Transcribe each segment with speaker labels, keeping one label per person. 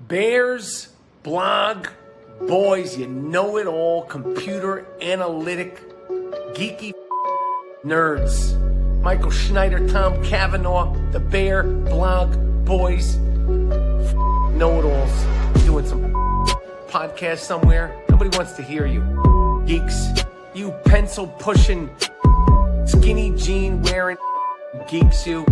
Speaker 1: Bears, blog, boys, you know it all, computer, analytic, geeky nerds. Michael Schneider, Tom Cavanaugh, the Bear, blog, boys, know-it-alls, doing some podcast somewhere. Nobody wants to hear you. Geeks, you pencil-pushing, skinny jean wearing geeks, you.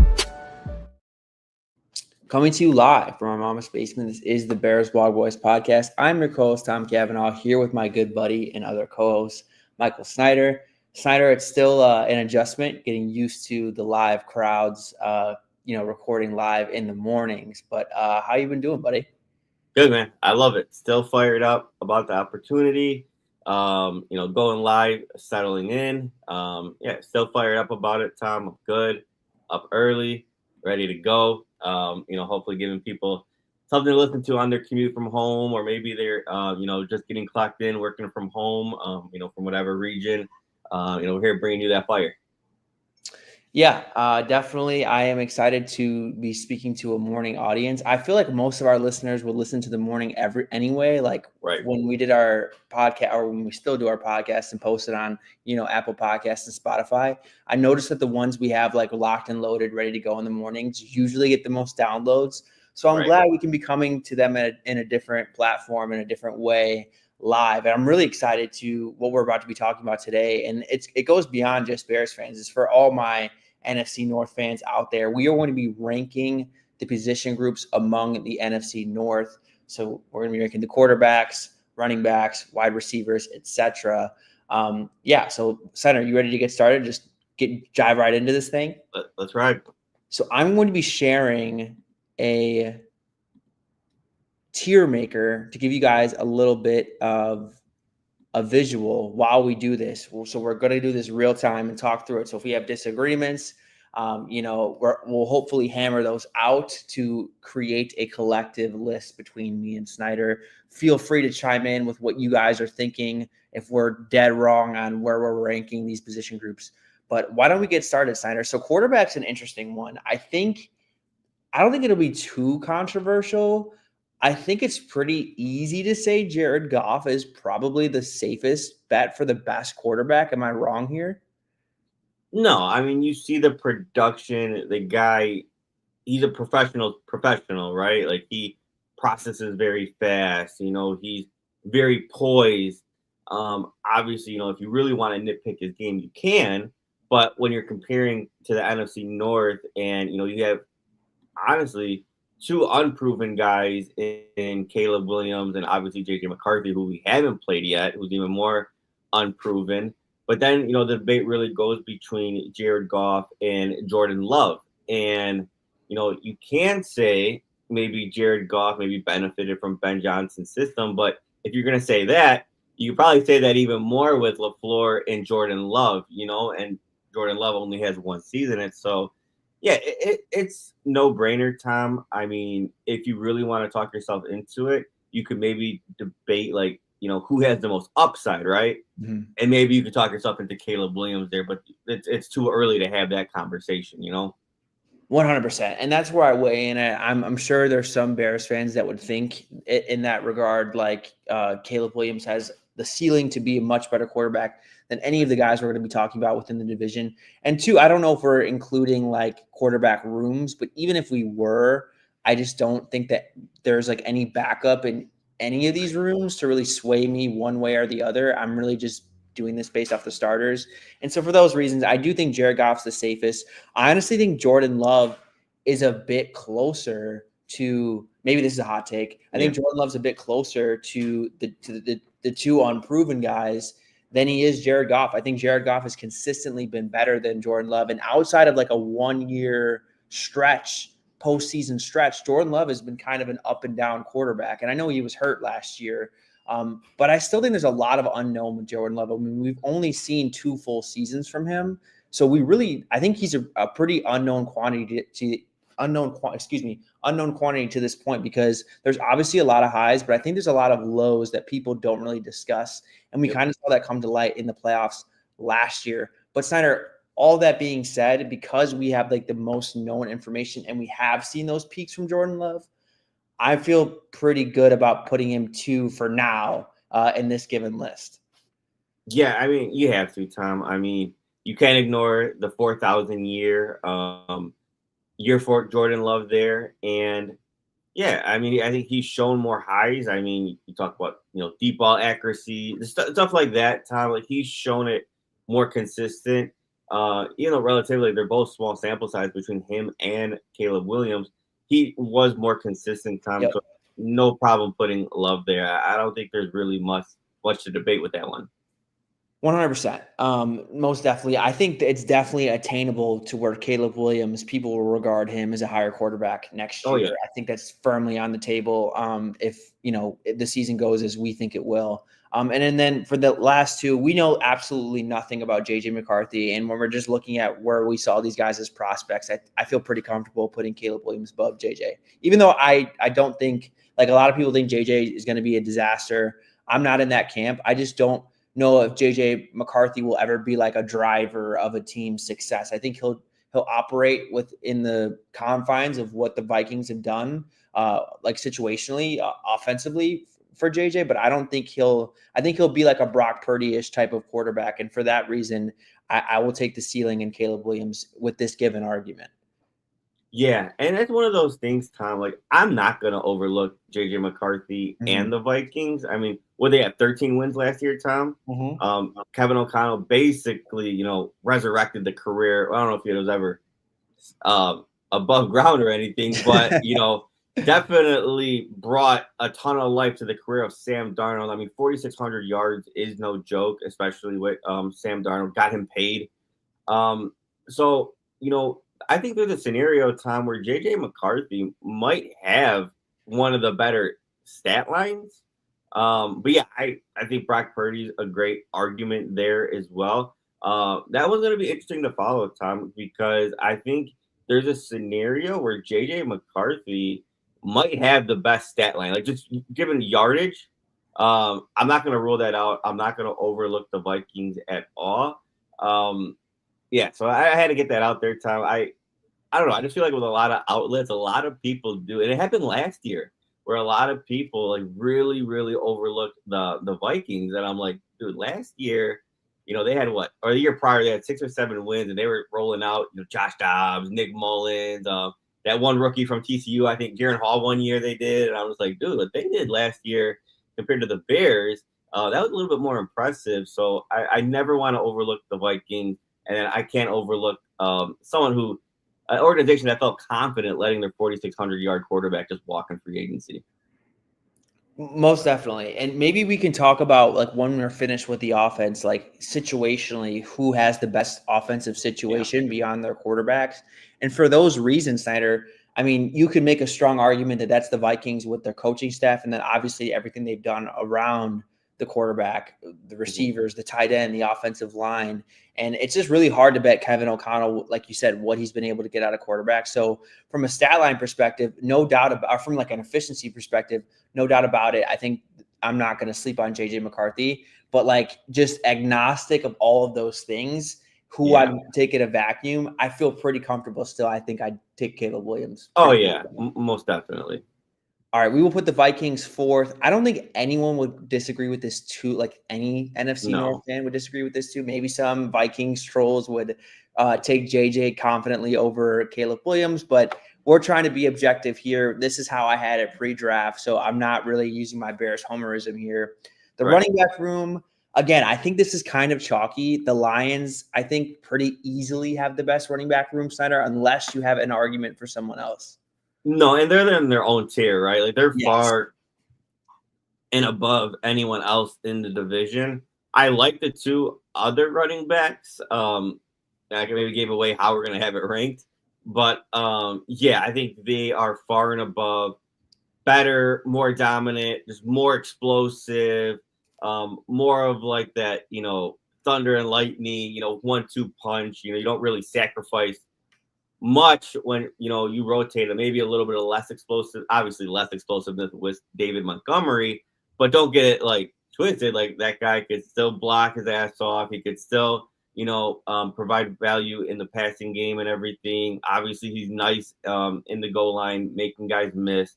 Speaker 2: Coming to you live from our mama's basement. This is the Bears Blog Boys podcast. I'm your co-host, Tom Cavanaugh, here with my good buddy and other co-host, Michael Schneider. Schneider, it's still an adjustment, getting used to the live crowds, recording live in the mornings. But how you been doing, buddy?
Speaker 3: Good, man. I love it. Still fired up about the opportunity. Going live, settling in. Still fired up about it, Tom. I'm good. Up early, ready to go. Hopefully giving people something to listen to on their commute from home, or maybe they're, just getting clocked in, working from home, from whatever region. We're here bringing you that fire.
Speaker 2: Yeah, definitely. I am excited to be speaking to a morning audience. I feel like most of our listeners will listen to the morning anyway. Like
Speaker 3: right.
Speaker 2: When we did our podcast, or when we still do our podcast and post it on, Apple Podcasts and Spotify, I noticed that the ones we have like locked and loaded, ready to go in the mornings, usually get the most downloads. So I'm glad we can be coming to them in a different platform, in a different way, live. And I'm really excited to what we're about to be talking about today. And it goes beyond just Bears fans. It's for all my NFC North fans out there. We are going to be ranking the position groups among the NFC North. So we're going to be ranking the quarterbacks, running backs, wide receivers, etc. So Senator, you ready to get started? Just dive right into this thing.
Speaker 3: Let's ride.
Speaker 2: So I'm going to be sharing a tier maker to give you guys a little bit of a visual while we do this. So we're going to do this real time and talk through it. So if we have disagreements, we'll hopefully hammer those out to create a collective list between me and Snyder. Feel free to chime in with what you guys are thinking if we're dead wrong on where we're ranking these position groups. But why don't we get started, Snyder? So quarterback's an interesting one. I don't think it'll be too controversial. I think it's pretty easy to say Jared Goff is probably the safest bet for the best quarterback. Am I wrong here?
Speaker 3: No, I mean, you see the production. The guy, he's a professional, right? Like, he processes very fast. He's very poised. Obviously, if you really want to nitpick his game, you can. But when you're comparing to the NFC North and, you have, honestly, two unproven guys in Caleb Williams and obviously J.J. McCarthy, who we haven't played yet, who's even more unproven. But then, the debate really goes between Jared Goff and Jordan Love. And, you can say maybe Jared Goff maybe benefited from Ben Johnson's system. But if you're going to say that, you could probably say that even more with LaFleur and Jordan Love, and Jordan Love only has one season. And so, yeah, it's no-brainer, Tom. I mean, if you really want to talk yourself into it, you could maybe debate, like, who has the most upside, right? Mm-hmm. And maybe you could talk yourself into Caleb Williams there, but it's too early to have that conversation,
Speaker 2: 100%. And that's where I weigh in. I'm sure there's some Bears fans that would think in that regard, like Caleb Williams has the ceiling to be a much better quarterback than any of the guys we're going to be talking about within the division. And two, I don't know if we're including like quarterback rooms, but even if we were, I just don't think that there's like any backup in any of these rooms to really sway me one way or the other. I'm really just doing this based off the starters. And so for those reasons, I do think Jared Goff's the safest. I honestly think Jordan Love is a bit closer to, maybe this is a hot take. I think Jordan Love's a bit closer to the two unproven guys than he is Jared Goff. I think Jared Goff has consistently been better than Jordan Love. And outside of like a 1-year stretch, postseason stretch, Jordan Love has been kind of an up and down quarterback. And I know he was hurt last year, but I still think there's a lot of unknown with Jordan Love. I mean, we've only seen 2 full seasons from him. So I think he's a pretty unknown quantity to this point, because there's obviously a lot of highs, but I think there's a lot of lows that people don't really discuss. And we kind of saw that come to light in the playoffs last year. But Snyder, all that being said, because we have like the most known information and we have seen those peaks from Jordan Love, I feel pretty good about putting him 2 for now in this given list.
Speaker 3: Yeah, I mean, you have to, Tom. I mean, you can't ignore the 4,000 year for Jordan Love there. And yeah, I mean, I think he's shown more highs. I mean, you talk about, deep ball accuracy, stuff like that, Tom. Like, he's shown it more consistent. Relatively, they're both small sample size between him and Caleb Williams. He was more consistent, Tom.
Speaker 2: Yep.
Speaker 3: So no problem putting Love there. I don't think there's really much to debate with that one.
Speaker 2: 100%. Most definitely. I think it's definitely attainable to where Caleb Williams, people will regard him as a higher quarterback next year.
Speaker 3: Oh, yeah.
Speaker 2: I think that's firmly on the table. If the season goes as we think it will. And then for the last two, we know absolutely nothing about JJ McCarthy. And when we're just looking at where we saw these guys as prospects, I feel pretty comfortable putting Caleb Williams above JJ, even though I don't think, like, a lot of people think JJ is going to be a disaster. I'm not in that camp. I just don't know if JJ McCarthy will ever be like a driver of a team's success. I think he'll operate within the confines of what the Vikings have done, like situationally, offensively for JJ. But I don't think I think he'll be like a Brock Purdy-ish type of quarterback. And for that reason, I will take the ceiling in Caleb Williams with this given argument.
Speaker 3: Yeah, and it's one of those things, Tom. Like, I'm not gonna overlook JJ McCarthy and the Vikings. I mean, they had 13 wins last year, Tom. Kevin O'Connell basically, resurrected the career. I don't know if he was ever above ground or anything, but definitely brought a ton of life to the career of Sam Darnold. I mean, 4,600 yards is no joke, especially with Sam Darnold. Got him paid. So I think there's a scenario, Tom, where JJ McCarthy might have one of the better stat lines. But yeah, I think Brock Purdy's a great argument there as well. That was going to be interesting to follow, Tom, because I think there's a scenario where JJ McCarthy might have the best stat line, like just given yardage. I'm not going to rule that out. I'm not going to overlook the Vikings at all. Yeah, so I had to get that out there, Tom. I don't know. I just feel like with a lot of outlets, a lot of people do, and it happened last year where a lot of people like really, really overlooked the Vikings. And I'm like, dude, last year, they had what? Or the year prior, they had 6 or 7 wins, and they were rolling out, Josh Dobbs, Nick Mullins, that one rookie from TCU, I think Jaren Hall one year they did. And I was like, dude, what they did last year compared to the Bears, that was a little bit more impressive. So I never want to overlook the Vikings. And then I can't overlook someone who, an organization that felt confident letting their 4,600-yard quarterback just walk in free agency.
Speaker 2: Most definitely. And maybe we can talk about, like, when we're finished with the offense, like situationally, who has the best offensive situation beyond their quarterbacks. And for those reasons, Snyder, I mean, you could make a strong argument that that's the Vikings with their coaching staff. And then obviously everything they've done around the quarterback, the receivers, the tight end, the offensive line. And it's just really hard to bet Kevin O'Connell, like you said, what he's been able to get out of quarterback. So from a stat line perspective, no doubt about, or from like an efficiency perspective, no doubt about it. I think I'm not going to sleep on JJ McCarthy, but like just agnostic of all of those things, who I'd take in a vacuum, I feel pretty comfortable still. I think I'd take Caleb Williams.
Speaker 3: Oh, yeah, most definitely.
Speaker 2: All right, we will put the Vikings 4th. I don't think anyone would disagree with this too. Like any NFC North fan would disagree with this too. Maybe some Vikings trolls would take JJ confidently over Caleb Williams, but we're trying to be objective here. This is how I had it pre-draft, so I'm not really using my Bears homerism here. The running back room, again, I think this is kind of chalky. The Lions, I think, pretty easily have the best running back room, Snyder, unless you have an argument for someone else.
Speaker 3: No, and they're in their own tier, right? Like, they're far and above anyone else in the division. I like the 2 other running backs. I maybe gave away how we're going to have it ranked. But, yeah, I think they are far and above, better, more dominant, just more explosive, more of like that, thunder and lightning, 1-2 punch. You don't really sacrifice much when you rotate them. Maybe a little bit of less explosive, obviously less explosiveness with David Montgomery, but don't get it like twisted. Like, that guy could still block his ass off. He could still provide value in the passing game and everything. Obviously he's nice in the goal line, making guys miss.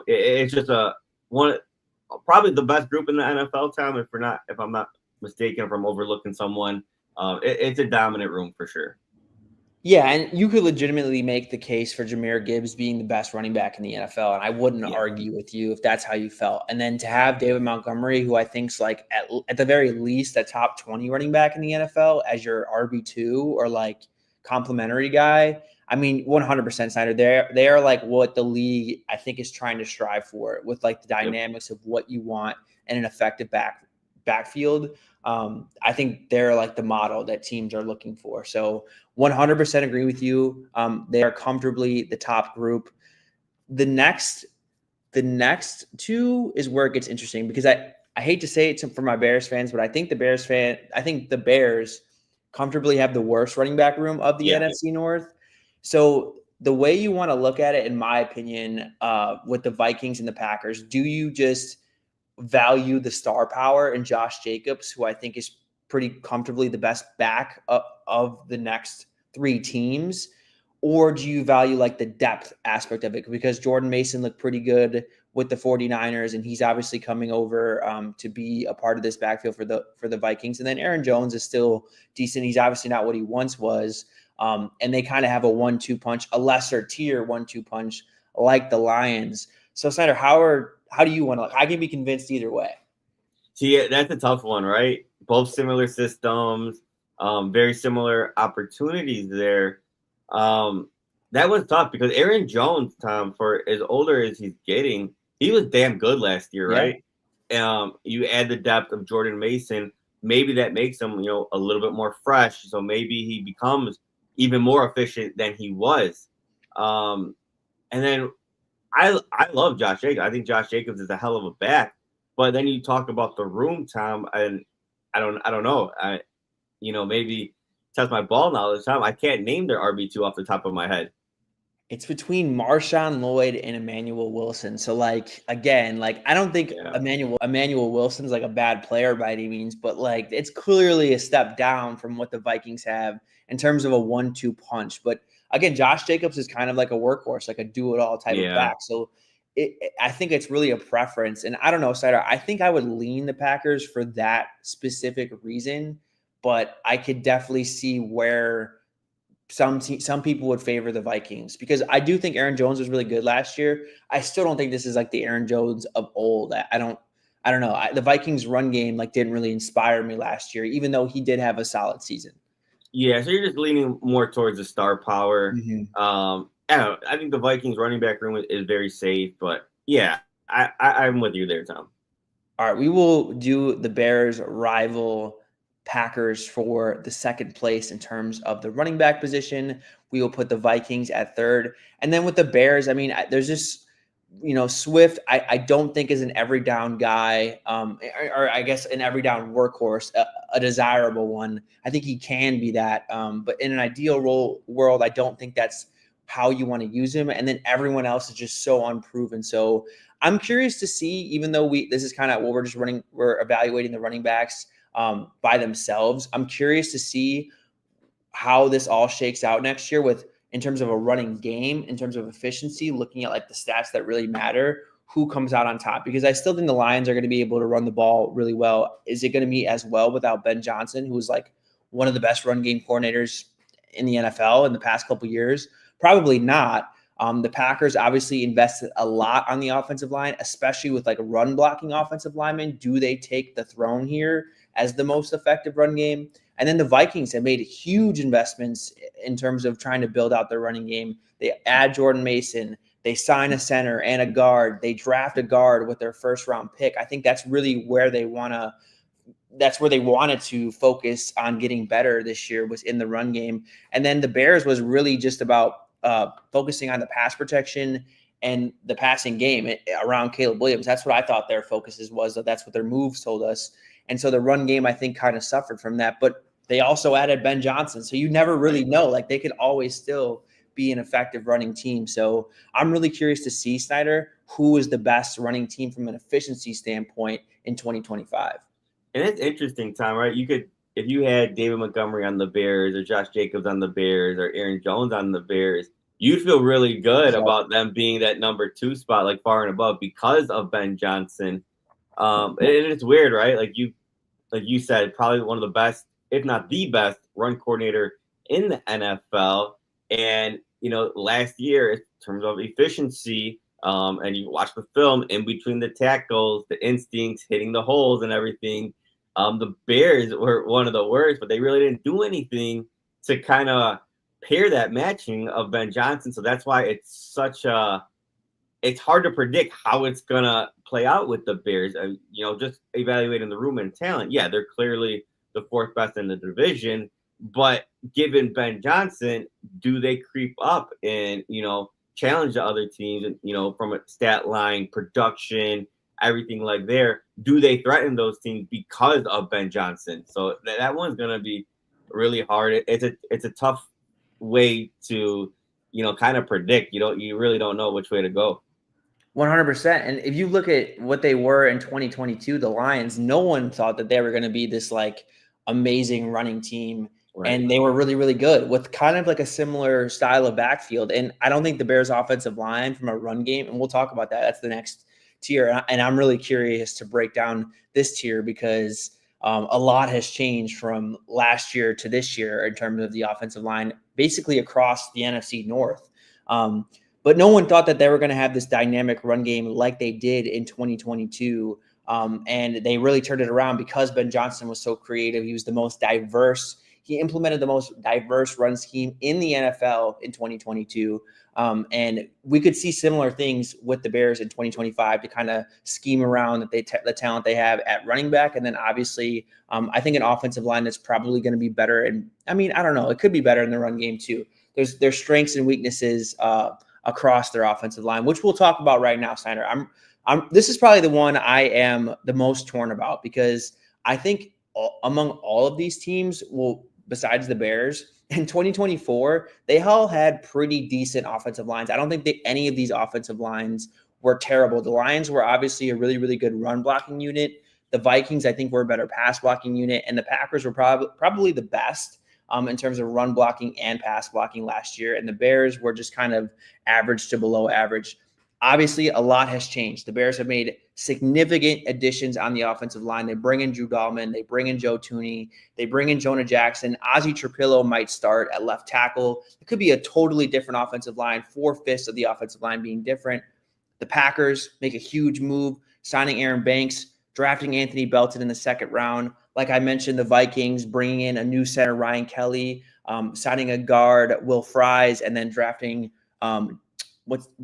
Speaker 3: It's just probably the best group in the NFL, Tom. If I'm not mistaken, if I'm overlooking someone, it's a dominant room for sure.
Speaker 2: Yeah, and you could legitimately make the case for Jahmyr Gibbs being the best running back in the NFL, and I wouldn't argue with you if that's how you felt. And then to have David Montgomery, who I think's like at the very least a top 20 running back in the NFL as your RB2 or like complimentary guy. I mean, 100% Snyder. They are like what the league I think is trying to strive for with like the dynamics of what you want and an effective backfield. I think they're like the model that teams are looking for. So 100% agree with you. They are comfortably the top group. The next two is where it gets interesting because I hate to say it for my Bears fans, but I think the Bears comfortably have the worst running back room of the NFC North. So the way you want to look at it, in my opinion, with the Vikings and the Packers, do you just value the star power in Josh Jacobs, who I think is pretty comfortably the best back of the next three teams? Or do you value like the depth aspect of it? Because Jordan Mason looked pretty good with the 49ers, and he's obviously coming over to be a part of this backfield for the Vikings. And then Aaron Jones is still decent. He's obviously not what he once was. And they kind of have a 1-2 punch, a lesser tier 1-2 punch like the Lions. So Snyder, how do you want to? I can be convinced either way.
Speaker 3: See, that's a tough one, right? Both similar systems, very similar opportunities there. That was tough because Aaron Jones, Tom, for as older as he's getting, he was damn good last year, right? You add the depth of Jordan Mason, maybe that makes him, a little bit more fresh. So maybe he becomes even more efficient than he was. And then I love Josh Jacobs. I think Josh Jacobs is a hell of a back. But then you talk about the room, Tom, and I don't know. Maybe test my ball knowledge, Tom. I can't name their RB2 off the top of my head.
Speaker 2: It's between Marshawn Lloyd and Emmanuel Wilson. So, again, I don't think Emmanuel Wilson's like a bad player by any means, but it's clearly a step down from what the Vikings have in terms of a 1-2 punch. But again, Josh Jacobs is kind of like a workhorse, like a do-it-all type of back. So I think it's really a preference. And I don't know, Sider, I think I would lean the Packers for that specific reason, but I could definitely see where some people would favor the Vikings because I do think Aaron Jones was really good last year. I still don't think this is like the Aaron Jones of old. I don't know. The Vikings run game didn't really inspire me last year, even though he did have a solid season.
Speaker 3: Yeah, so you're just leaning more towards the star power. Mm-hmm. I think the Vikings running back room is very safe, but yeah, I'm with you there, Tom.
Speaker 2: All right, we will do the Bears rival Packers for the second place in terms of the running back position. We will put the Vikings at third. And then with the Bears, I mean, there's just, Swift, I don't think is an every down guy, or I guess an every down workhorse, a desirable one. I think he can be that. But in an ideal world, I don't think that's how you want to use him. And then everyone else is just so unproven. So I'm curious to see, even though this is kind of what we're evaluating the running backs by themselves. I'm curious to see how this all shakes out next year in terms of a running game, in terms of efficiency, looking at the stats that really matter, who comes out on top. Because I still think the Lions are going to be able to run the ball really well. Is it going to be as well without Ben Johnson, who was one of the best run game coordinators in the NFL in the past couple of years? Probably not. The Packers obviously invested a lot on the offensive line, especially with run blocking offensive linemen. Do they take the throne here as the most effective run game? And then the Vikings have made huge investments in terms of trying to build out their running game. They add Jordan Mason. They sign a center and a guard. They draft a guard with their first round pick. I think that's really where they wanted to focus on getting better this year, was in the run game. And then the Bears was really just about focusing on the pass protection and the passing game around Caleb Williams. That's what I thought their focuses was. That's what their moves told us. And so the run game, I think, kind of suffered from that. But they also added Ben Johnson. So you never really know. They could always still be an effective running team. So I'm really curious to see, Snyder, who is the best running team from an efficiency standpoint in 2025.
Speaker 3: And it's interesting, Tom, right? If you had David Montgomery on the Bears or Josh Jacobs on the Bears or Aaron Jones on the Bears, you'd feel really good
Speaker 2: Yep.
Speaker 3: about them being that number 2 spot, like far and above, because of Ben Johnson. And it's weird, right? Like you said, probably one of the best, if not the best, run coordinator in the NFL. And last year, in terms of efficiency, and you watch the film in between the tackles, the instincts, hitting the holes, and everything. The Bears were one of the worst, but they really didn't do anything to kind of pair that matching of Ben Johnson. So that's why it's hard to predict how it's gonna play out with the Bears. Just evaluating the room and talent. Yeah, they're clearly the 4th best in the division, but given Ben Johnson, do they creep up and challenge the other teams? And from a stat line, production, everything like there, do they threaten those teams because of Ben Johnson? So that one's gonna be really hard. It's a tough way to kind of predict. You really don't know which way to go.
Speaker 2: 100%. And if you look at what they were in 2022, the Lions, no one thought that they were going to be this like amazing running team.
Speaker 3: Right.
Speaker 2: And they were really, really good with kind of like a similar style of backfield. And I don't think the Bears offensive line from a run game, and we'll talk about that. That's the next tier. And I'm really curious to break down this tier because a lot has changed from last year to this year in terms of the offensive line, basically across the NFC North. But no one thought that they were going to have this dynamic run game like they did in 2022. And they really turned it around because Ben Johnson was so creative. He was the most diverse. He implemented the most diverse run scheme in the NFL in 2022. And we could see similar things with the Bears in 2025 to kind of scheme around that the talent they have at running back. And then obviously, I think an offensive line that's probably going to be better. And I mean, I don't know, it could be better in the run game too. There's strengths and weaknesses across their offensive line, which we'll talk about right now, Snyder. This is probably the one I am the most torn about because I think among all of these teams, well, besides the Bears, in 2024, they all had pretty decent offensive lines. I don't think that any of these offensive lines were terrible. The Lions were obviously a really, really good run blocking unit. The Vikings, I think, were a better pass blocking unit, and the Packers were probably the best in terms of run blocking and pass blocking last year. And the Bears were just kind of average to below average. Obviously, a lot has changed. The Bears have made significant additions on the offensive line. They bring in Drew Dahlman. They bring in Joe Thuney. They bring in Jonah Jackson. Ozzie Trapillo might start at left tackle. It could be a totally different offensive line, 4/5 of the offensive line being different. The Packers make a huge move, signing Aaron Banks, drafting Anthony Belton in the 2nd round. Like I mentioned, the Vikings bringing in a new center, Ryan Kelly, signing a guard, Will Fries, and then drafting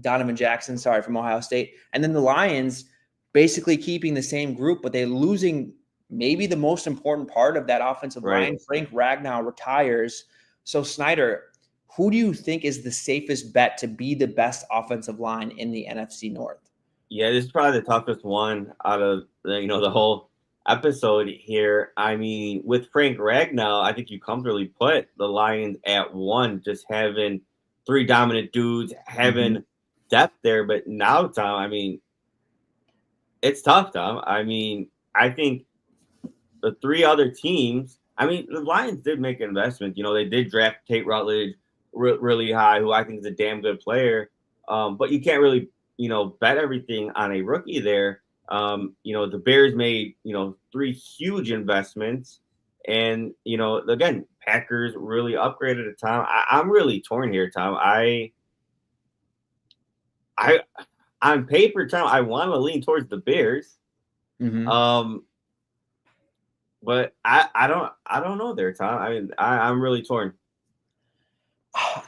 Speaker 2: Donovan Jackson, from Ohio State. And then the Lions basically keeping the same group, but they losing maybe the most important part of that offensive line. Frank Ragnow retires. So Snyder, who do you think is the safest bet to be the best offensive line in the NFC North?
Speaker 3: Yeah, this is probably the toughest one out of the whole episode here. I mean, with Frank Ragnow, I think you comfortably put the Lions at 1, just having 3 dominant dudes, having depth there. But now, Tom, I mean, it's tough, Tom. I mean, I think the 3 other teams, I mean, the Lions did make an investment. They did draft Tate Rutledge really high, who I think is a damn good player. But you can't really, bet everything on a rookie there. The Bears made, 3 huge investments. And, again, Packers really upgraded at Tom. I'm really torn here, Tom. I on paper, Tom, I want to lean towards the Bears. But I don't know there, Tom. I mean, I'm really torn.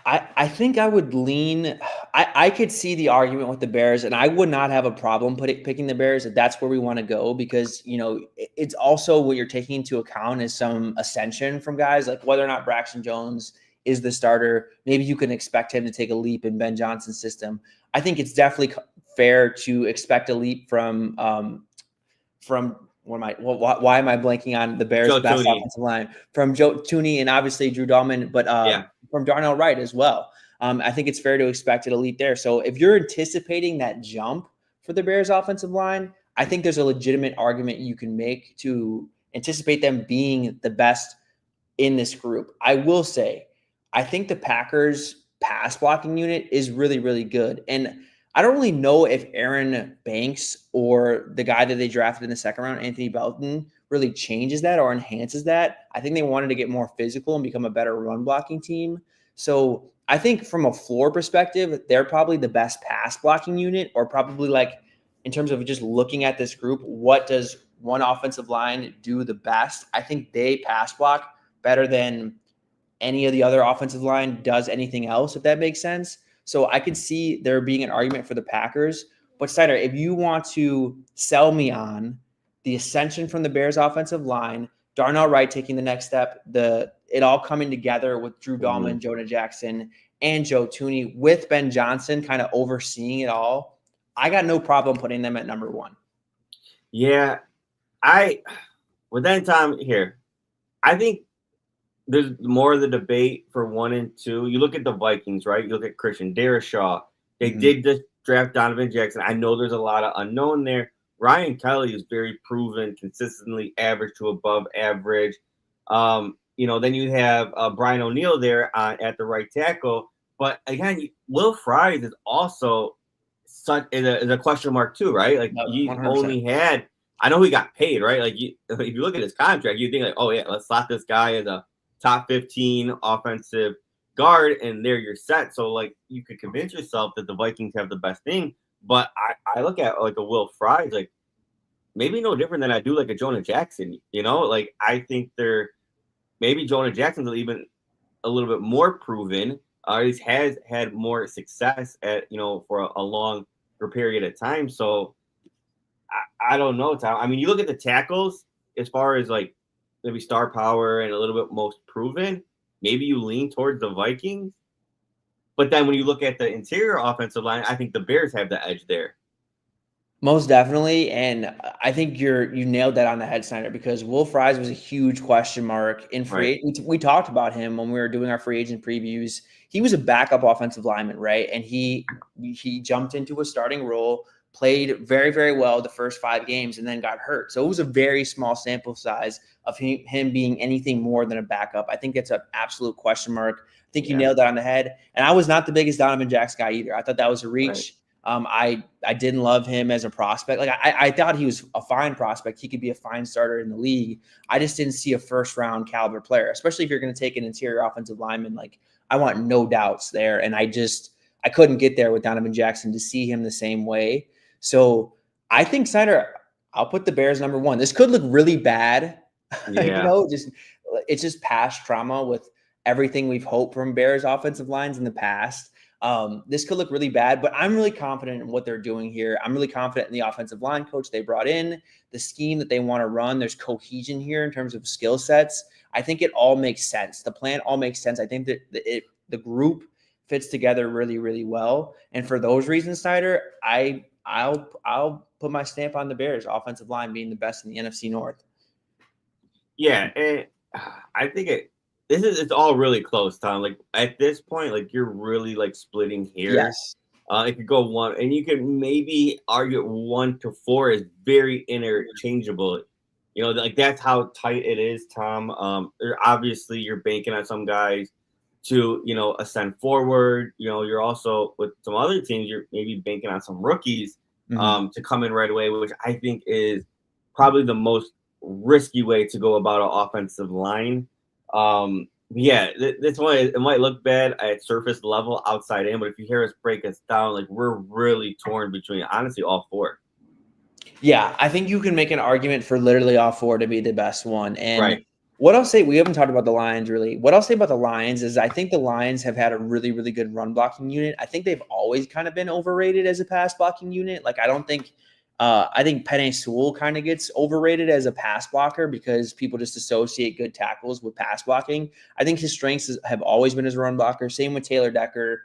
Speaker 2: I think I would lean. I could see the argument with the Bears, and I would not have a problem picking the Bears if that's where we want to go, because it's also what you're taking into account is some ascension from guys, like whether or not Braxton Jones is the starter. Maybe you can expect him to take a leap in Ben Johnson's system. I think it's definitely fair to expect a leap from why am I blanking on the Bears' best offensive line? From Joe Thuney and obviously Drew Dahlman, but from Darnell Wright as well. I think it's fair to expect an elite there. So if you're anticipating that jump for the Bears' offensive line, I think there's a legitimate argument you can make to anticipate them being the best in this group. I will say, I think the Packers pass blocking unit is really, really good. And I don't really know if Aaron Banks or the guy that they drafted in the second round, Anthony Belton, really changes that or enhances that. I think they wanted to get more physical and become a better run blocking team. So I think from a floor perspective, they're probably the best pass blocking unit, or probably like in terms of just looking at this group, what does one offensive line do the best? I think they pass block better than any of the other offensive line does anything else, if that makes sense. So I could see there being an argument for the Packers. But Snyder, if you want to sell me on the ascension from the Bears offensive line, Darnell Wright taking the next step, it all coming together with Drew Dahlman, Jonah Jackson, and Joe Thuney, with Ben Johnson kind of overseeing it all, I got no problem putting them at number 1.
Speaker 3: Yeah, with that time here, I think there's more of the debate for 1 and 2. You look at the Vikings, right? You look at Christian Darrisaw. They did just draft Donovan Jackson. I know there's a lot of unknown there. Ryan Kelly is very proven, consistently average to above average. Then you have Brian O'Neill there at the right tackle. But again, Will Fries is also is a question mark too, right? Like he
Speaker 2: 100%.
Speaker 3: only had. I know he got paid, right? Like if you look at his contract, you think like, oh yeah, let's slot this guy as a top 15 offensive guard, and there you're set. So like you could convince yourself that the Vikings have the best thing. But I look at like a Will Fries, like maybe no different than I do like a Jonah Jackson. Like I think maybe Jonah Jackson's even a little bit more proven. He has had more success for a longer period of time. So I don't know, Tom. I mean, you look at the tackles as far as like maybe star power and a little bit most proven. Maybe you lean towards the Vikings. But then when you look at the interior offensive line, I think the Bears have the edge there.
Speaker 2: Most definitely. And I think you nailed that on the head, Snyder, because Will Fries was a huge question mark in free. Right. We talked about him when we were doing our free agent previews. He was a backup offensive lineman, right? And he jumped into a starting role, played very, very well the first 5 games, and then got hurt. So it was a very small sample size of him being anything more than a backup. I think that's an absolute question mark. I think you nailed that on the head. And I was not the biggest Donovan Jackson guy either. I thought that was a reach. Right. I didn't love him as a prospect. Like I thought he was a fine prospect. He could be a fine starter in the league. I just didn't see a first-round caliber player, especially if you're going to take an interior offensive lineman. Like I want no doubts there. And I couldn't get there with Donovan Jackson to see him the same way. So I think, Snyder, I'll put the Bears number 1. This could look really bad.
Speaker 3: Yeah.
Speaker 2: It's just past trauma with everything we've hoped from Bears offensive lines in the past. This could look really bad, but I'm really confident in what they're doing here. I'm really confident in the offensive line coach they brought in, the scheme that they want to run. There's cohesion here in terms of skill sets. I think it all makes sense. The plan all makes sense. I think that the group fits together really, really well. And for those reasons, Snyder, I'll put my stamp on the Bears offensive line being the best in the NFC North.
Speaker 3: Yeah, and I think it's all really close, Tom. Like at this point, like you're really like splitting here.
Speaker 2: Yes.
Speaker 3: It could go 1, and you could maybe argue 1 to 4 is very interchangeable. Like that's how tight it is, Tom. Obviously you're banking on some guys to ascend forward. You're also with some other teams, you're maybe banking on some rookies to come in right away, which I think is probably the most risky way to go about an offensive line. This one, it might look bad at surface level outside in, but if you hear us break us down, like we're really torn between honestly all 4.
Speaker 2: Yeah, I think you can make an argument for literally all 4 to be the best one. And
Speaker 3: right.
Speaker 2: What I'll say, we haven't talked about the Lions really. What I'll say about the Lions is I think the Lions have had a really, really good run blocking unit. I think they've always kind of been overrated as a pass blocking unit. Like I think Penei Sewell kind of gets overrated as a pass blocker because people just associate good tackles with pass blocking. I think his strengths have always been as a run blocker. Same with Taylor Decker,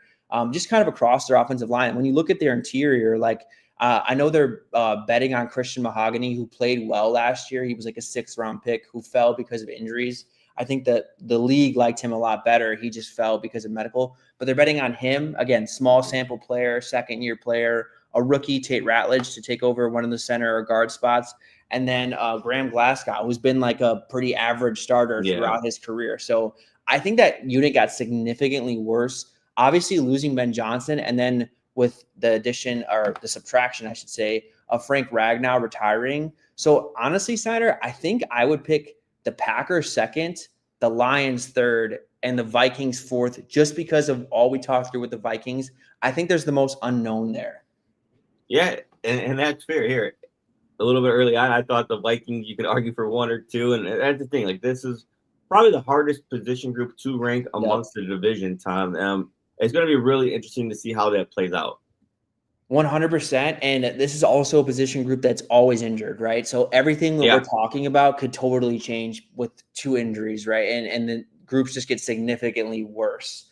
Speaker 2: just kind of across their offensive line. When you look at their interior, like I know they're betting on Christian Mahogany, who played well last year. He was like a 6th-round pick who fell because of injuries. I think that the league liked him a lot better. He just fell because of medical. But they're betting on him. Again, small sample player, second-year player, a rookie, Tate Ratledge, to take over one of the center or guard spots. And then Graham Glasgow, who's been like a pretty average starter throughout his career. So I think that unit got significantly worse Obviously losing Ben Johnson, and then with the addition, or the subtraction, I should say, of Frank Ragnow retiring. So honestly, Snyder, I think I would pick the Packers second, the Lions third, and the Vikings fourth, just because of all we talked through with the Vikings. I think there's the most unknown there.
Speaker 3: Yeah, and that's fair. Here, a little bit early on, I thought the Vikings, you could argue for one or two, and that's the thing. Like, this is probably the hardest position group to rank
Speaker 2: Yep.
Speaker 3: amongst the division, Tom. It's going to be really interesting to see how that plays out.
Speaker 2: 100%. And this is also a position group that's always injured, right? So everything that we're talking about could totally change with 2 injuries, right? And the groups just get significantly worse.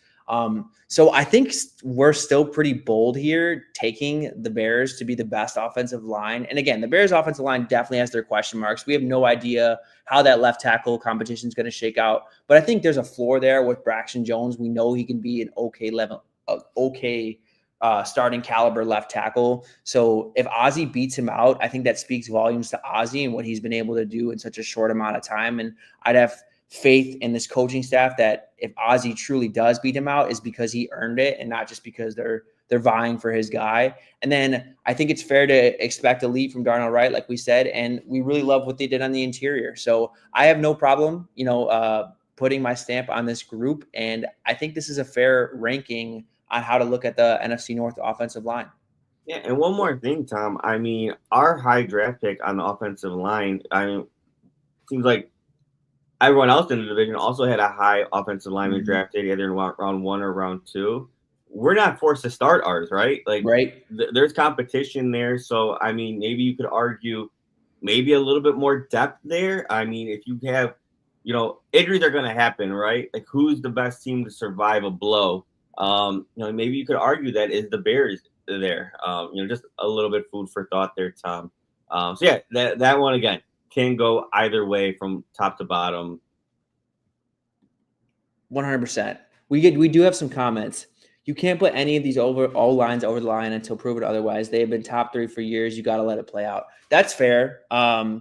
Speaker 2: So I think we're still pretty bold here, taking the Bears to be the best offensive line. And again, the Bears offensive line definitely has their question marks. We have no idea how that left tackle competition is going to shake out. But I think there's a floor there with Braxton Jones. We know he can be an starting caliber left tackle. So if Ozzie beats him out, I think that speaks volumes to Ozzie and what he's been able to do in such a short amount of time. And I'd have faith in this coaching staff that if Ozzie truly does beat him out, is because he earned it and not just because they're vying for his guy. And then I think it's fair to expect a lead from Darnell Wright, like we said, and we really love what they did on the interior. So I have no problem, putting my stamp on this group. And I think this is a fair ranking on how to look at the NFC North offensive line.
Speaker 3: Yeah, and one more thing, Tom. I mean, our high draft pick on the offensive line, seems like everyone else in the division also had a high offensive lineman drafted, either in round 1 or round 2. We're not forced to start ours, right? Like,
Speaker 2: right.
Speaker 3: There's competition there. So, I mean, maybe you could argue maybe a little bit more depth there. I mean, if you have, injuries are going to happen, right? Like, who's the best team to survive a blow? Maybe you could argue that is the Bears there. Just a little bit food for thought there, Tom. So yeah, that one again can go either way from top to bottom.
Speaker 2: 100%. We do have some comments. You can't put any of these all lines over the line until proven otherwise. They have been top 3 for years. You got to let it play out. That's fair. That's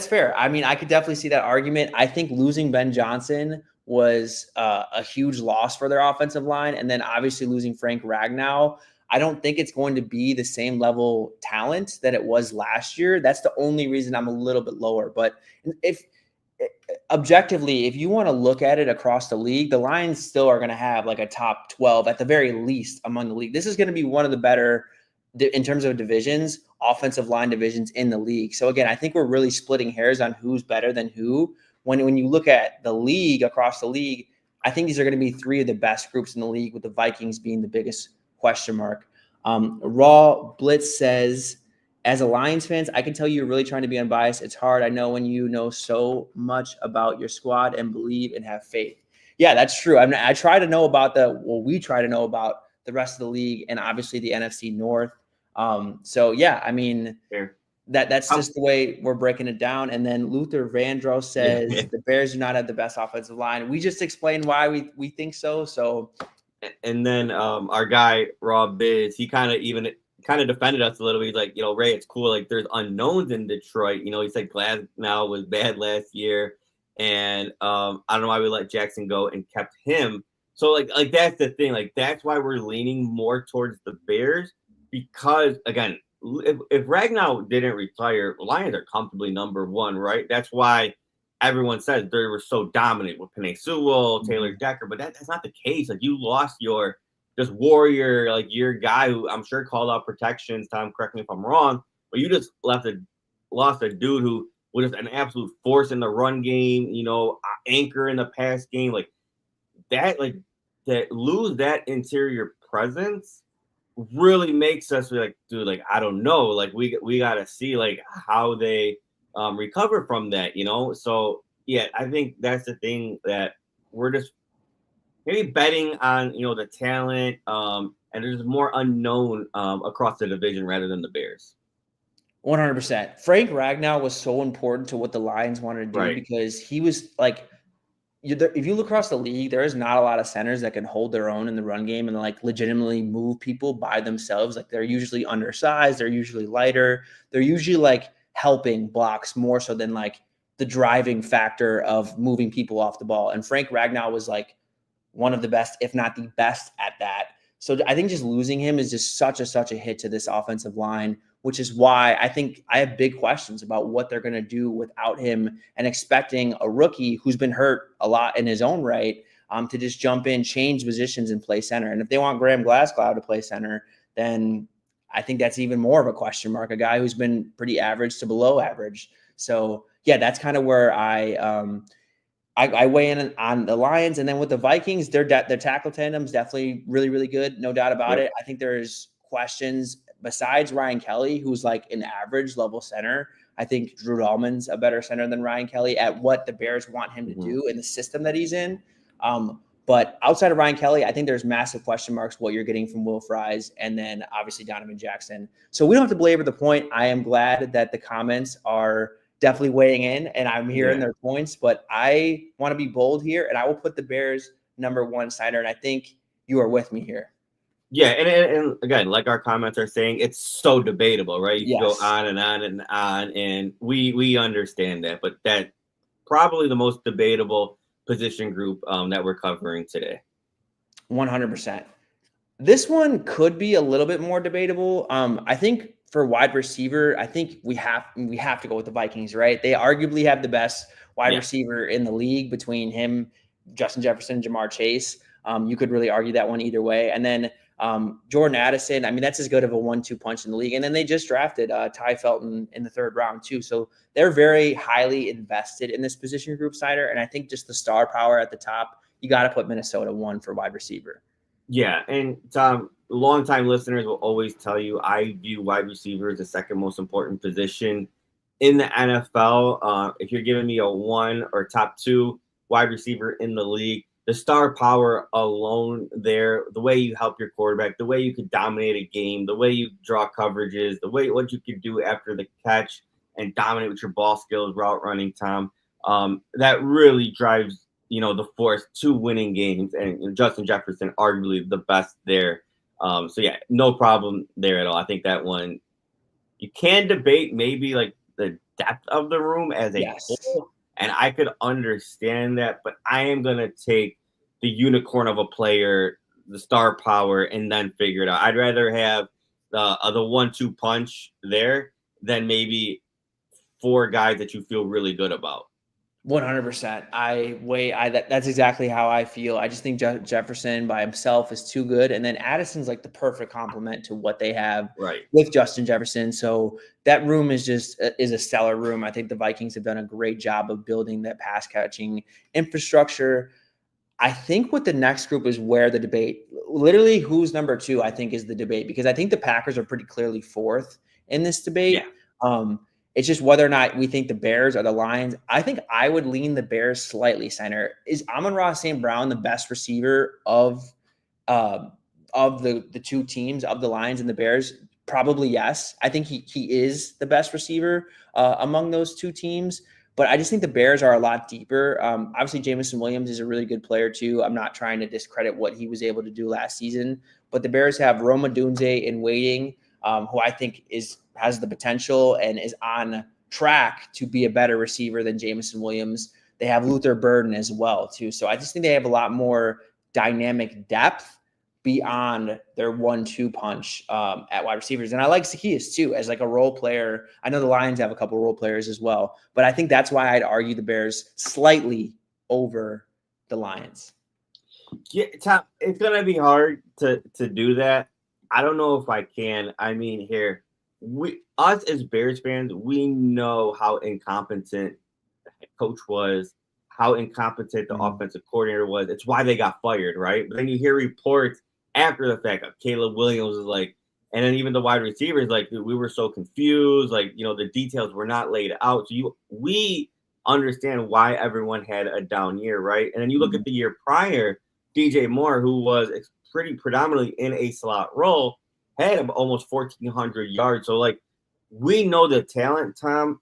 Speaker 2: fair. I mean, I could definitely see that argument. I think losing Ben Johnson was a huge loss for their offensive line. And then obviously losing Frank Ragnow, I don't think it's going to be the same level talent that it was last year. That's the only reason I'm a little bit lower. But if objectively, if you want to look at it across the league, the Lions still are going to have like a top 12 at the very least among the league. This is going to be one of the better, in terms of divisions, offensive line divisions in the league. So again, I think we're really splitting hairs on who's better than who. When you look at the league, across the league, I think these are going to be 3 of the best groups in the league, with the Vikings being the biggest question mark. Raw Blitz says, as a Lions fans, I can tell you're really trying to be unbiased. It's hard. I know when you know so much about your squad and believe and have faith. Yeah, that's true. I try to know about we try to know about the rest of the league and obviously the NFC North. So yeah, I mean,
Speaker 3: Fair.
Speaker 2: That's just the way we're breaking it down. And then Luther Vandross says the Bears do not have the best offensive line. We just explained why we think so. So,
Speaker 3: and then our guy Rob Biz, he kind of defended us a little bit. He's like, Ray, it's cool. Like, there's unknowns in Detroit. He said Glasgow was bad last year, and I don't know why we let Jackson go and kept him. So like that's the thing. Like, that's why we're leaning more towards the Bears, because again, if Ragnow didn't retire, Lions are comfortably number 1, right? That's why everyone says they were so dominant with Penei Sewell, Taylor Decker, but that's not the case. Like, you lost your just warrior, like your guy who I'm sure called out protections. Tom, correct me if I'm wrong, but you just lost a dude who was just an absolute force in the run game, anchor in the pass game. Like that lose that interior presence really makes us be like, dude, like, I don't know, like we gotta see like how they recover from that, So yeah, I think that's the thing that we're just maybe betting on, the talent, and there's more unknown across the division rather than the Bears.
Speaker 2: 100%. Frank Ragnow was so important to what the Lions wanted to do, because he was like, if you look across the league, there is not a lot of centers that can hold their own in the run game and like legitimately move people by themselves. Like, they're usually undersized, they're usually lighter, they're usually like helping blocks more so than like the driving factor of moving people off the ball. And Frank Ragnow was like one of the best, if not the best at that. So I think just losing him is just such a hit to this offensive line, which is why I think I have big questions about what they're going to do without him, and expecting a rookie who's been hurt a lot in his own right to just jump in, change positions, and play center. And if they want Graham Glasgow to play center, then I think that's even more of a question mark, a guy who's been pretty average to below average. So yeah, that's kind of where I weigh in on the Lions. And then with the Vikings, their tackle tandem is definitely really, really good. No doubt about it. I think there's questions besides Ryan Kelly, who's like an average level center. I think Drew Dahlman's a better center than Ryan Kelly at what the Bears want him to do in the system that he's in. But outside of Ryan Kelly, I think there's massive question marks what you're getting from Will Fries, and then obviously Donovan Jackson. So we don't have to belabor the point. I am glad that the comments are definitely weighing in, and I'm hearing their points, but I want to be bold here, and I will put the Bears #1 center, and I think you are with me here.
Speaker 3: Yeah, and again, like our comments are saying, it's so debatable, right? You can go on and on and on, and we understand that, but that probably the most debatable position group that we're covering today.
Speaker 2: 100%. This one could be a little bit more debatable. I think for wide receiver, I think we have to go with the Vikings, right? They arguably have the best wide receiver in the league between him, Justin Jefferson, Jamar Chase. You could really argue that one either way. And then Jordan Addison, I mean, that's as good of a 1-2 punch in the league. And then they just drafted Ty Felton in the 3rd round too. So they're very highly invested in this position group, Snyder. And I think just the star power at the top, you got to put Minnesota 1 for wide receiver.
Speaker 3: Yeah, and Tom, longtime listeners will always tell you I view wide receiver as the second most important position in the NFL. If you're giving me a 1 or top 2 wide receiver in the league, the star power alone there, the way you help your quarterback, the way you could dominate a game, the way you draw coverages, the way what you could do after the catch and dominate with your ball skills, route running, Tom, that really drives the force to winning games. And Justin Jefferson, arguably the best there. So yeah, no problem there at all. I think that one you can debate maybe like the depth of the room as a whole, and I could understand that, but I am gonna take the unicorn of a player, the star power, and then figure it out. I'd rather have the 1-2 punch there than maybe 4 guys that you feel really good about.
Speaker 2: 100%. That's exactly how I feel. I just think Jefferson by himself is too good. And then Addison's like the perfect complement to what they have with Justin Jefferson. So that room is a stellar room. I think the Vikings have done a great job of building that pass catching infrastructure. I think what the next group is where the debate, literally who's number 2, I think is the debate, because I think the Packers are pretty clearly 4th in this debate. It's just whether or not we think the Bears are the Lions. I think I would lean the Bears slightly, center. Is Amon-Ra St. Brown the best receiver of the 2 teams, of the Lions and the Bears? Probably yes. I think he is the best receiver among those 2 teams. But I just think the Bears are a lot deeper. Obviously, Jameson Williams is a really good player too. I'm not trying to discredit what he was able to do last season. But the Bears have Rome Odunze in waiting, who I think has the potential and is on track to be a better receiver than Jameson Williams. They have Luther Burden as well too. So I just think they have a lot more dynamic depth beyond their 1-2 punch at wide receivers. And I like Zacchaeus too, as like a role player. I know the Lions have a couple role players as well, but I think that's why I'd argue the Bears slightly over the Lions.
Speaker 3: Yeah, Tom, it's going to be hard to do that. I don't know if I can. I mean, here, us as Bears fans, we know how incompetent the head coach was, how incompetent the offensive coordinator was. It's why they got fired, right? But then you hear reports after the fact of Caleb Williams is like, and then even the wide receivers, like, we were so confused, like, the details were not laid out. So we understand why everyone had a down year, right? And then you look at the year prior, DJ Moore, who was pretty predominantly in a slot role, had almost 1,400 yards. So, like, we know the talent, Tom.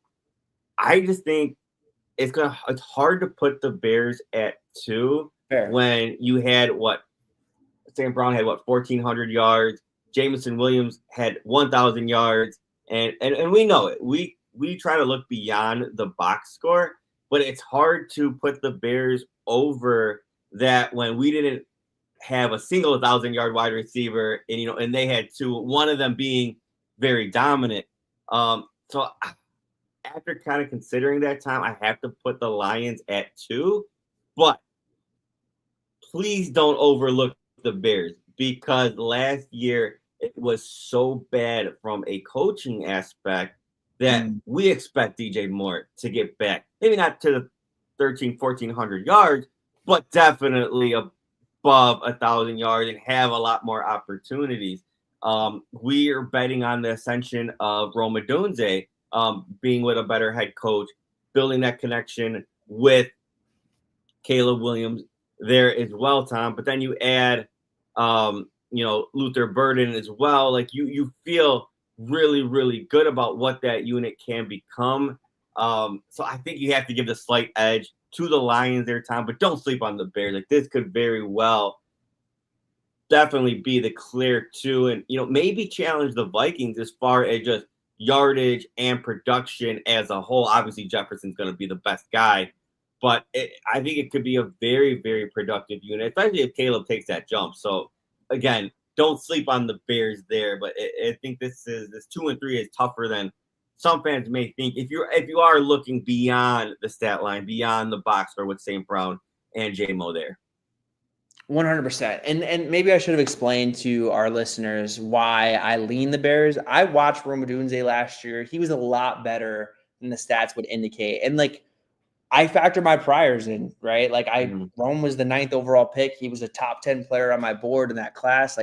Speaker 3: I just think it's hard to put the Bears at 2 when you had St. Brown had 1,400 yards. Jameson Williams had 1,000 yards, and we know it. We try to look beyond the box score, but it's hard to put the Bears over that when we didn't have a single 1,000-yard wide receiver, and and they had two, one of them being very dominant. So after kind of considering that time, I have to put the Lions at 2, but please don't overlook the Bears, because last year it was so bad from a coaching aspect that we expect DJ Moore to get back. Maybe not to the 1,400 yards, but definitely above 1,000 yards and have a lot more opportunities. We are betting on the ascension of Rome Odunze, being with a better head coach, building that connection with Caleb Williams there as well, Tom. But then you add, Luther Burden as well. Like you feel really, really good about what that unit can become. So I think you have to give the slight edge to the Lions there, Tom. But don't sleep on the Bears. Like, this could very well definitely be the clear 2, and maybe challenge the Vikings as far as just yardage and production as a whole. Obviously, Jefferson's going to be the best guy. But I think it could be a very, very productive unit, especially if Caleb takes that jump. So, again, don't sleep on the Bears there. But I think this 2 and 3 is tougher than some fans may think. If you are looking beyond the stat line, beyond the box score with St. Brown and J-Mo there.
Speaker 2: 100%. And maybe I should have explained to our listeners why I lean the Bears. I watched Rome Odunze last year. He was a lot better than the stats would indicate. And I factor my priors in, right? Rome was the 9th overall pick. He was a top 10 player on my board in that class.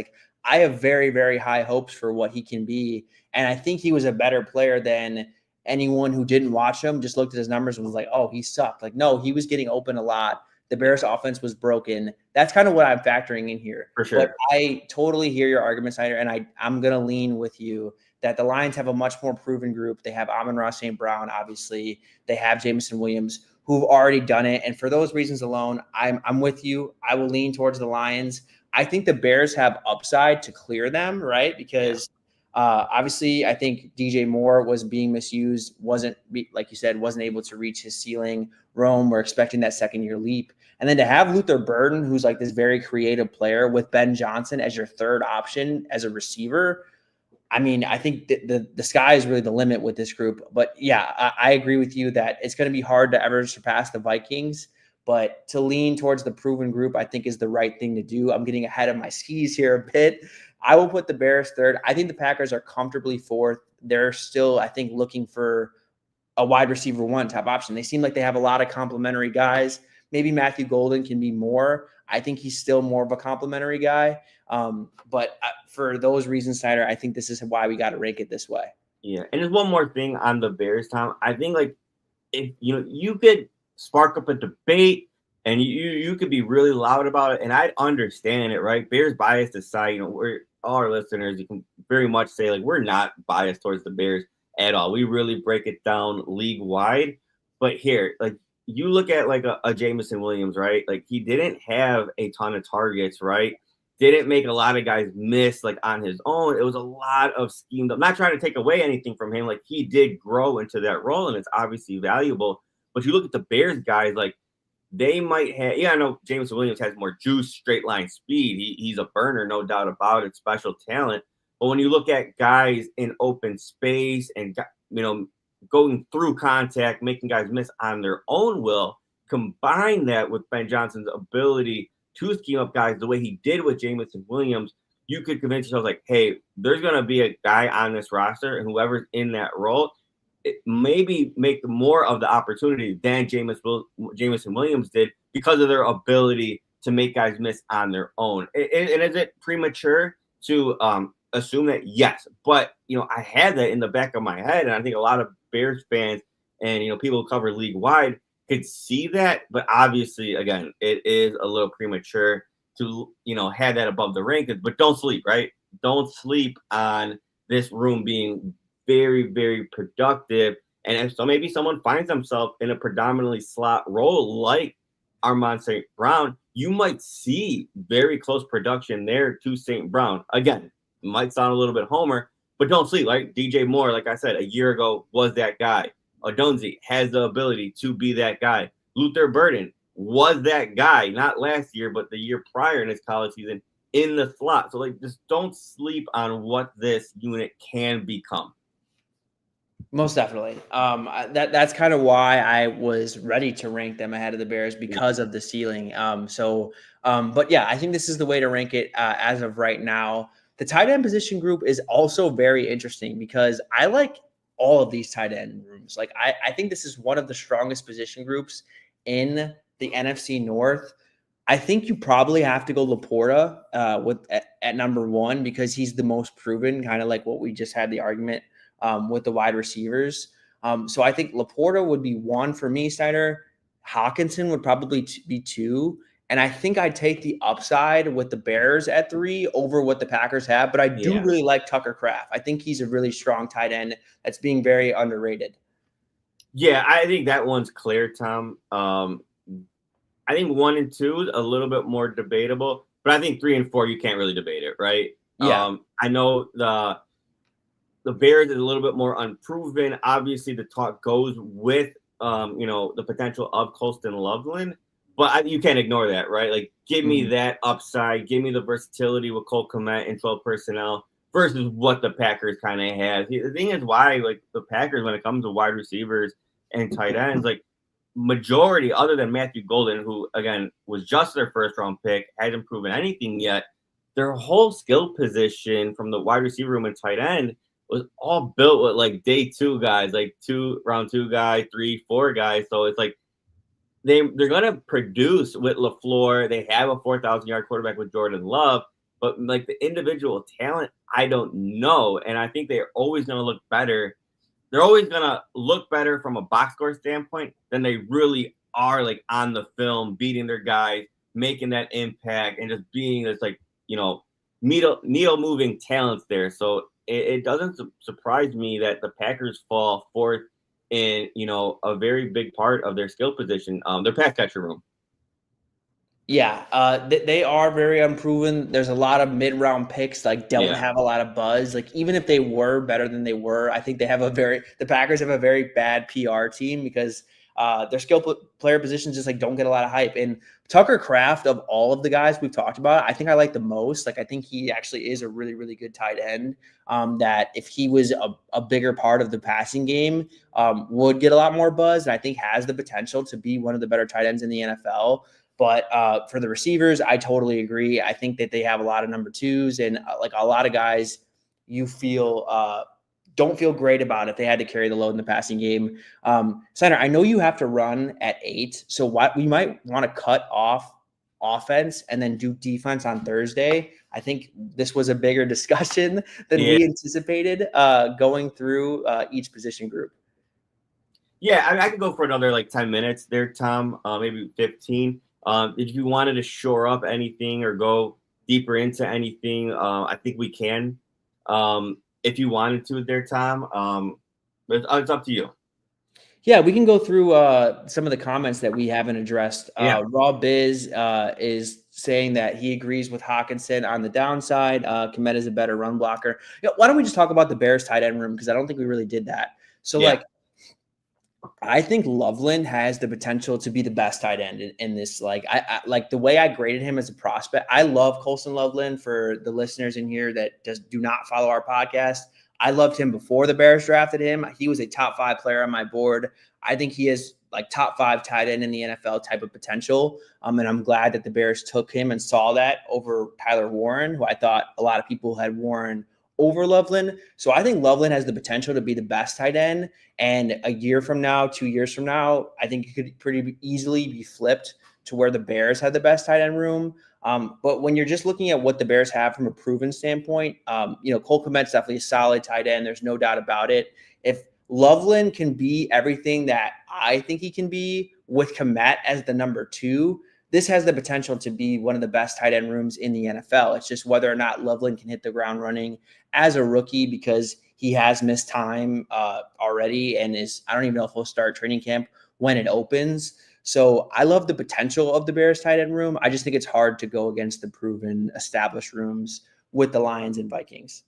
Speaker 2: I have very, very high hopes for what he can be. And I think he was a better player than anyone who didn't watch him, just looked at his numbers and was like, oh, he sucked. No, he was getting open a lot. The Bears offense was broken. That's kind of what I'm factoring in here.
Speaker 3: For sure.
Speaker 2: But I totally hear your argument, Snyder, and I'm going to lean with you that the Lions have a much more proven group. They have Amon-Ra St. Brown, obviously. They have Jameson Williams, who've already done it. And for those reasons alone, I'm with you. I will lean towards the Lions. I think the Bears have upside to clear them, right? Because obviously I think DJ Moore was being misused, wasn't able to reach his ceiling. Rome, we're expecting that second-year leap. And then to have Luther Burden, who's this very creative player, with Ben Johnson as your third option as a receiver, I mean, I think the sky is really the limit with this group. But yeah, I agree with you that it's going to be hard to ever surpass the Vikings. But to lean towards the proven group, I think, is the right thing to do. I'm getting ahead of my skis here a bit. I will put the Bears third. I think the Packers are comfortably fourth. They're still, I think, looking for a wide receiver 1 top option. They seem like they have a lot of complimentary guys. Maybe Matthew Golden can be more. I think he's still more of a complimentary guy. But for those reasons, Snyder, I think this is why we got to rank it this way.
Speaker 3: Yeah. And there's one more thing on the Bears, Tom. I think if you could spark up a debate and you could be really loud about it, and I'd understand it, right? Bears biased aside, we're all our listeners, you can very much say we're not biased towards the Bears at all. We really break it down league wide. But here, you look at a Jameson Williams, right? He didn't have a ton of targets, right? Didn't make a lot of guys miss on his own. It was a lot of schemed up. Not trying to take away anything from him. He did grow into that role, and it's obviously valuable. But you look at the Bears guys, they might have. Yeah, I know Jameson Williams has more juice, straight line speed. He's a burner, no doubt about it. Special talent. But when you look at guys in open space and going through contact, making guys miss on their own will, combine that with Ben Johnson's ability to scheme up guys the way he did with Jameson Williams, you could convince yourself hey, there's going to be a guy on this roster, and whoever's in that role, it maybe make more of the opportunity than Jameson Williams did because of their ability to make guys miss on their own. And is it premature to assume that? Yes. But, I had that in the back of my head, and I think a lot of Bears fans and, people who cover league wide could see that. But obviously, again, it is a little premature to, have that above the rankings. But don't sleep, right? Don't sleep on this room being very, very productive. And so maybe someone finds themselves in a predominantly slot role like Amon-Ra St. Brown. You might see very close production there to St. Brown. Again, it might sound a little bit homer, but don't sleep. DJ Moore, like I said, a year ago was that guy. Odunze has the ability to be that guy. Luther Burden was that guy, not last year, but the year prior in his college season in the slot. So, like, just don't sleep on what this unit can become.
Speaker 2: Most definitely. That's kind of why I was ready to rank them ahead of the Bears because of the ceiling. But yeah, I think this is the way to rank it as of right now. The tight end position group is also very interesting because I like all of these tight end rooms. Like I think this is one of the strongest position groups in the NFC North. I think you probably have to go Laporta at number one because he's the most proven, kind of like what we just had the argument with the wide receivers. So I think Laporta would be one for me, Snyder. Hawkinson would probably be two. And I think I'd take the upside with the Bears at three over what the Packers have. But I do really like Tucker Kraft. I think he's a really strong tight end that's being very underrated.
Speaker 3: Yeah, I think that one's clear, Tom. I think 1 and 2 is a little bit more debatable, but I think 3 and 4, you can't really debate it, right?
Speaker 2: Yeah.
Speaker 3: I know the Bears is a little bit more unproven. Obviously, the talk goes with the potential of Colston Loveland, but you can't ignore that, right? Like, give me that upside, give me the versatility with Cole Kmet and 12 personnel versus what the Packers kind of have. The thing is why, like, the Packers, when it comes to wide receivers and tight ends, like, majority, other than Matthew Golden, who, again, was just their first-round pick, hasn't proven anything yet, their whole skill position from the wide receiver room and tight end was all built with, like, day two guys, like round two guy, 3, 4 guys. So it's like they're going to produce with LaFleur. They have a 4,000-yard quarterback with Jordan Love, but, like, the individual talent, I don't know. And I think they're always going to look better. They're always going to look better from a box score standpoint than they really are, like, on the film, beating their guys, making that impact, and just being this, like, needle moving talents there. So it doesn't surprise me that the Packers fall fourth in, a very big part of their skill position, their pass catcher room.
Speaker 2: Yeah, they are very unproven. There's a lot of mid-round picks don't have a lot of buzz. Like, even if they were better than they were, I think the Packers have a very bad PR team because their skill player positions just don't get a lot of hype. And Tucker Kraft, of all of the guys we've talked about, I think I like the most. Like, I think he actually is a really, really good tight end. That if he was a bigger part of the passing game, would get a lot more buzz, and I think has the potential to be one of the better tight ends in the NFL. But for the receivers, I totally agree. I think that they have a lot of number twos and a lot of guys you don't feel great about if they had to carry the load in the passing game. Senator, I know you have to run at 8, so we might want to cut off offense and then do defense on Thursday. I think this was a bigger discussion than we anticipated going through each position group.
Speaker 3: Yeah, I could go for another 10 minutes there, Tom, maybe 15. If you wanted to shore up anything or go deeper into anything, I think we can. If you wanted to there, Tom, it's up to you.
Speaker 2: Yeah, we can go through some of the comments that we haven't addressed. Raw Biz is saying that he agrees with Hawkinson on the downside. Kmet is a better run blocker. Why don't we just talk about the Bears tight end room? Because I don't think we really did that. So, I think Loveland has the potential to be the best tight end in this. I like the way I graded him as a prospect. I love Colston Loveland. For the listeners in here that just do not follow our podcast, I loved him before the Bears drafted him. He was a top 5 player on my board. I think he is top 5 tight end in the NFL type of potential. And I'm glad that the Bears took him and saw that over Tyler Warren, who I thought a lot of people had Warren over Loveland. So I think Loveland has the potential to be the best tight end. And a year from now, 2 years from now, I think it could pretty easily be flipped to where the Bears had the best tight end room. But when you're just looking at what the Bears have from a proven standpoint, Cole Kmet's definitely a solid tight end. There's no doubt about it. If Loveland can be everything that I think he can be with Kmet as the number 2, this has the potential to be one of the best tight end rooms in the NFL. It's just whether or not Loveland can hit the ground running as a rookie because he has missed time already and I don't even know if he'll start training camp when it opens. So I love the potential of the Bears tight end room. I just think it's hard to go against the proven established rooms with the Lions and Vikings.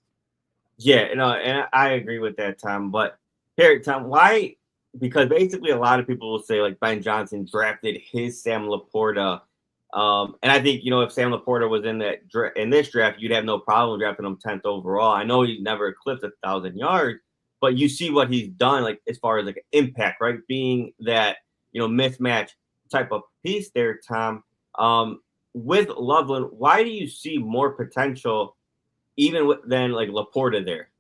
Speaker 3: Yeah, and I agree with that, Tom. But here, Tom, why because basically a lot of people will say like Ben Johnson drafted his Sam Laporta. And I think, if Sam Laporta was in in this draft, you'd have no problem drafting him 10th overall. I know he's never eclipsed 1,000 yards, but you see what he's done, like as far as like impact, right? Being that, mismatch type of piece there, Tom. With Loveland, why do you see more potential even than like Laporta there?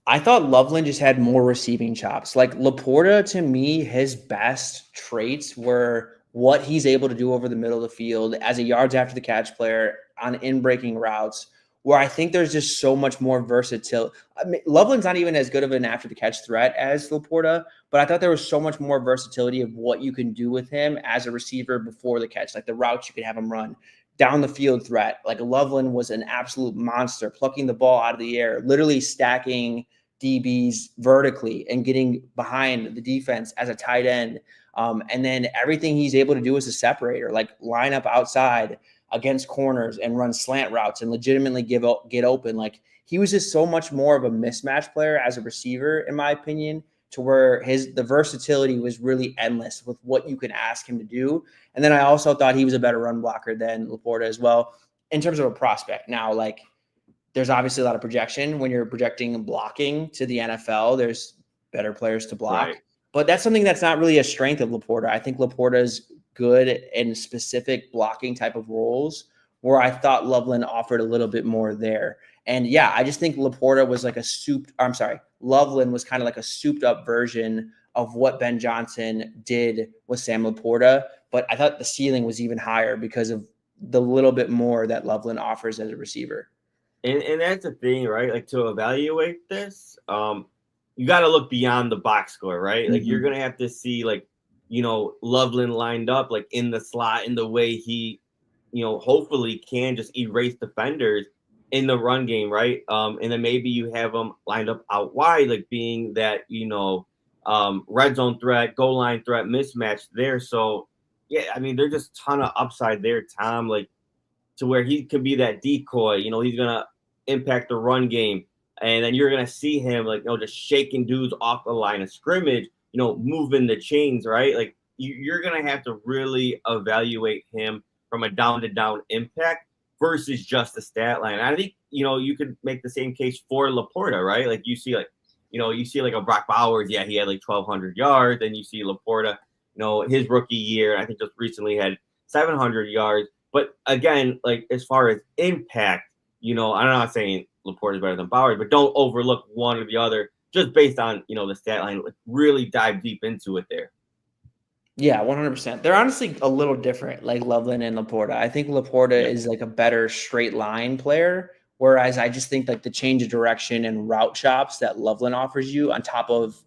Speaker 2: I thought Loveland just had more receiving chops. Like Laporta, to me, his best traits were what he's able to do over the middle of the field as a yards after the catch player on in-breaking routes, where I think there's just so much more versatility. I mean, Loveland's not even as good of an after the catch threat as Laporta, but I thought there was so much more versatility of what you can do with him as a receiver before the catch, like the routes you could have him run, down the field threat. Like Loveland was an absolute monster, plucking the ball out of the air, literally stacking DBs vertically and getting behind the defense as a tight end. And then everything he's able to do as a separator, like line up outside against corners and run slant routes and legitimately get open. Like he was just so much more of a mismatch player as a receiver, in my opinion, to where the versatility was really endless with what you can ask him to do. And then I also thought he was a better run blocker than Laporta as well in terms of a prospect. Now, like there's obviously a lot of projection when you're projecting blocking to the NFL. There's better players to block,
Speaker 3: Right.
Speaker 2: But that's something that's not really a strength of Laporta. I think Laporta's good in specific blocking type of roles where I thought Loveland offered a little bit more there. And yeah, I just think Laporta was like Loveland was kind of like a souped up version of what Ben Johnson did with Sam Laporta. But I thought the ceiling was even higher because of the little bit more that Loveland offers as a receiver.
Speaker 3: And that's the thing, right? Like to evaluate this, you got to look beyond the box score, right? Like you're gonna have to see like, Loveland lined up like in the slot in the way he, hopefully can just erase defenders in the run game, right? And then maybe you have them lined up out wide, like being that red zone threat, goal line threat mismatch there. So yeah, I mean, there's just a ton of upside there, Tom. Like to where he could be that decoy. He's gonna impact the run game, and then you're gonna see him like just shaking dudes off the line of scrimmage. Moving the chains, right? Like you're gonna have to really evaluate him from a down to down impact versus just the stat line. And I think you could make the same case for Laporta, right? Like you see like a Brock Bowers, yeah, he had like 1,200 yards. Then you see Laporta, his rookie year, I think just recently had 700 yards. But again, like as far as impact, I'm not saying Laporta is better than Bowers, but don't overlook one or the other just based on, the stat line. Like really dive deep into it there.
Speaker 2: Yeah, 100%. They're honestly a little different, like Loveland and Laporta. I think Laporta is like a better straight line player, whereas I just think like the change of direction and route chops that Loveland offers you on top of,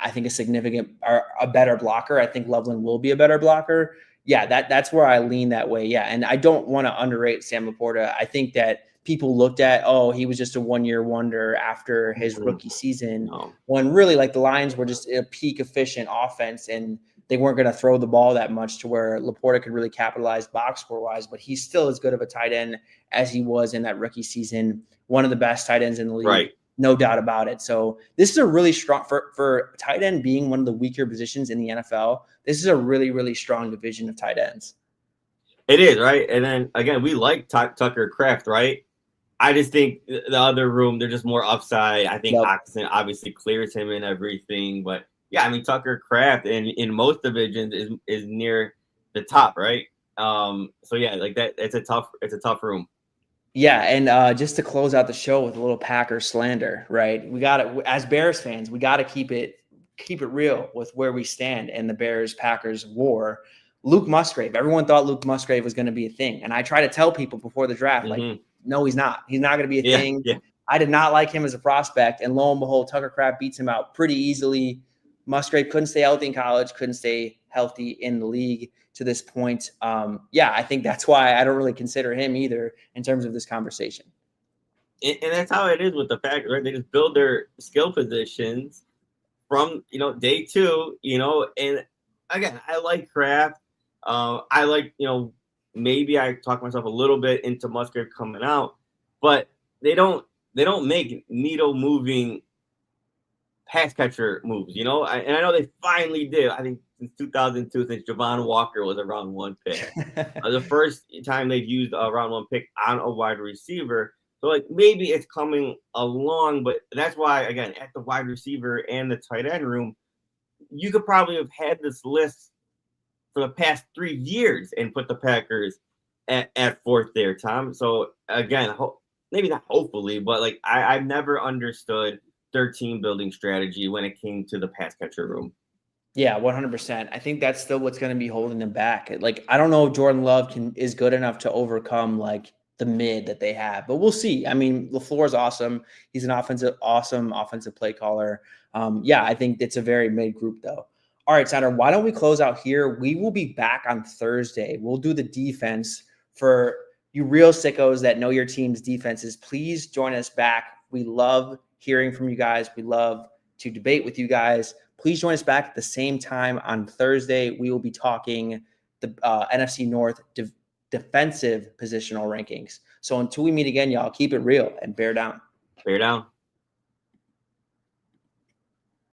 Speaker 2: I think, a better blocker. I think Loveland will be a better blocker. Yeah, that's where I lean that way. Yeah, and I don't want to underrate Sam Laporta. I think that people looked at, he was just a one-year wonder after his rookie season, when really like the Lions were just a peak efficient offense and they weren't going to throw the ball that much to where Laporta could really capitalize box score wise, but he's still as good of a tight end as he was in that rookie season. One of the best tight ends in the league.
Speaker 3: Right.
Speaker 2: No doubt about it. So this is a really strong for tight end being one of the weaker positions in the NFL. This is a really, really strong division of tight ends.
Speaker 3: It is, right? And then again, we like Tucker Kraft, right? I just think the other room, they're just more upside. I think Oxen obviously clears him and everything, but yeah, I mean Tucker Kraft in most divisions is near the top, right? So yeah, like that, it's a tough room.
Speaker 2: Yeah, and just to close out the show with a little Packers slander, right? We got to, as Bears fans, we got to keep it real with where we stand in the Bears-Packers war. Luke Musgrave, everyone thought Luke Musgrave was going to be a thing, and I try to tell people before the draft, like, no, he's not. He's not going to be a thing.
Speaker 3: Yeah.
Speaker 2: I did not like him as a prospect, and lo and behold, Tucker Kraft beats him out pretty easily. Musgrave couldn't stay healthy in college, couldn't stay healthy in the league to this point. I think that's why I don't really consider him either in terms of this conversation.
Speaker 3: And that's how it is with the Packers, right? They just build their skill positions from, day two, and again, I like Kraft. I like, maybe I talk myself a little bit into Musgrave coming out, but they don't make needle moving pass catcher moves, and I know they finally did. I think since 2002, since Javon Walker was a round 1 pick, the first time they've used a round 1 pick on a wide receiver. So like maybe it's coming along, but that's why again at the wide receiver and the tight end room, you could probably have had this list for the past 3 years and put the Packers at 4th there, Tom. So again, maybe not hopefully, but like I've never understood their team building strategy when it came to the pass catcher room.
Speaker 2: Yeah, 100%. I think that's still what's going to be holding them back. Like, I don't know if Jordan Love is good enough to overcome like the mid that they have, but we'll see. I mean, LaFleur is awesome. He's an awesome offensive play caller. Yeah, I think it's a very mid group though. All right, Sander, why don't we close out here? We will be back on Thursday. We'll do the defense for you real sickos that know your team's defenses. Please join us back. We love hearing from you guys. We love to debate with you guys. Please join us back at the same time on Thursday. We will be talking the NFC North defensive positional rankings. So until we meet again, y'all, keep it real and bear down.
Speaker 3: Bear down.